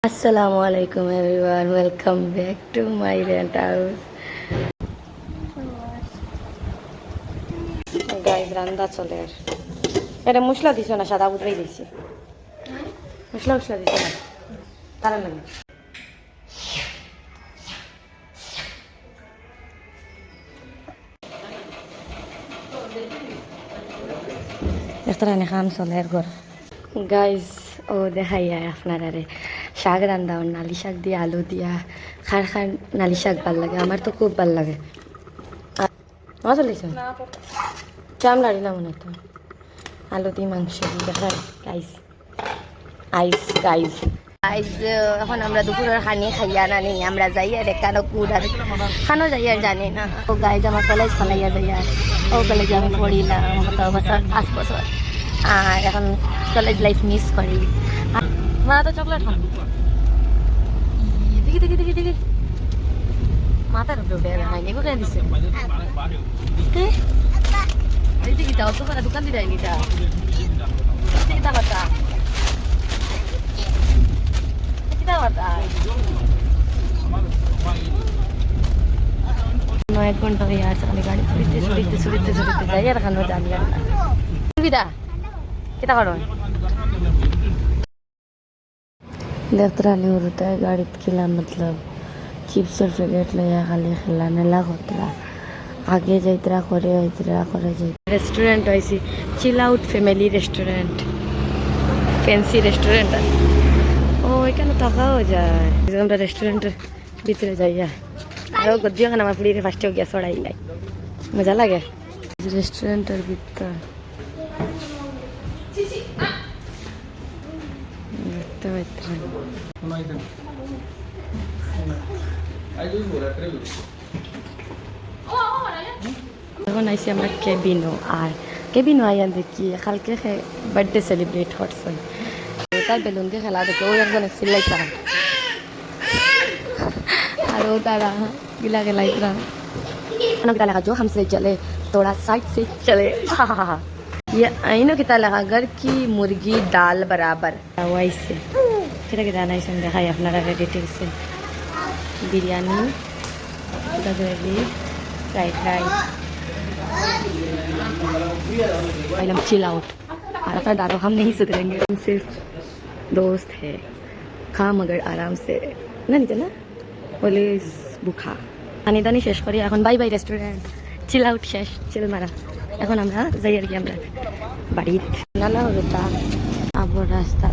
Assalamualaikum everyone, welcome back to my rent house. Guys, রান্না চলে। এটা মশলা দিছো না, সাদা বুদরাই দিছি। মশলা দিছো না। তারা লাগে। একটা রান্না খান চলে ঘর। গাইজ ও দেখাই আপনারা রে শাক রান্ধা নালি শাক দিয়ে আলু দিয়া খার নালি শাক ভাল লাগে, আমার তো খুব ভাল লাগে। মা চলেছ চাম লাড়ি না মনে তো আলু দিয়ে মাংস দিয়ে দেখাই গাইজ গাইজ এখন আমরা দুপুরের খানি খাইয়া না নেই, আমরা যাই আর একানো কুড আর খানো যাই আর জানি না। ও গাইজ আমার কলেজ ফলাইয়া যাই আর ও কলেজে আমি পড়িলাম 5 বছর, আর এখন কলেজ লাইফ মিস করি। মা তো চকলেট খান দেখি মাথার উপরে উঠে খাইনি কোথায় দিচ্ছে দেখি তা অত করে দোকান দিয়ে নিটা কিতা কথা এক ঘন্টা হয়ে আসছে আমি গাড়ি ছুটিতে যাই আর খানো জানি আর সুবিধা কিতা করো लेफ्टरा नहीं होता है गाड़ी खिला, मतलब चिप्स और पैकेट लिया खाली खिलाने लग होता आगे जाइतरा करे जाए restaurant AC chill out family restaurant fancy restaurant ओ এখানে টাকা हो जाए আমরা রেস্টুরেন্টের ভিতরে যাইয়া আর গদ্দিও খানা আমার পুলিরে ফার্স্টে গিয়া ছড়াই লাই মজা লাগে রেস্টুরেন্টের ভিতর এখন আইসি আমরা কেবিনো, আর কেবিনো আইয়া দেখি কালকে বার্থডে সেলিব্রেট করছেন তার বেলুন দিয়ে খেলা দেখে ওই একজনে চিল্লাইতাম আর ও তারা গিলা গেলাইতাম अनक लगा जो हमसे चले थोड़ा साइड से चले ये आईनो कितना लगा घर की मुर्गी दाल बराबर वैसे कितना कितना ऐसा देखा है अपना डिटेल्स से बिरयानी ग्रेवी फ्राइड राइस हम चिल आउट और अपना दारो हम नहीं सुधरेंगे, हम सिर्फ दोस्त है खा मगर आराम से ना नहीं चला बोले बुखा পানি দানি শেষ করি এখন বাই বাই রেস্টুরেন্ট চিল আউট শেষ চিল মারা এখন আমরা যাই আর কি আমরা বাড়ি নালা হলো তা আবার রাস্তা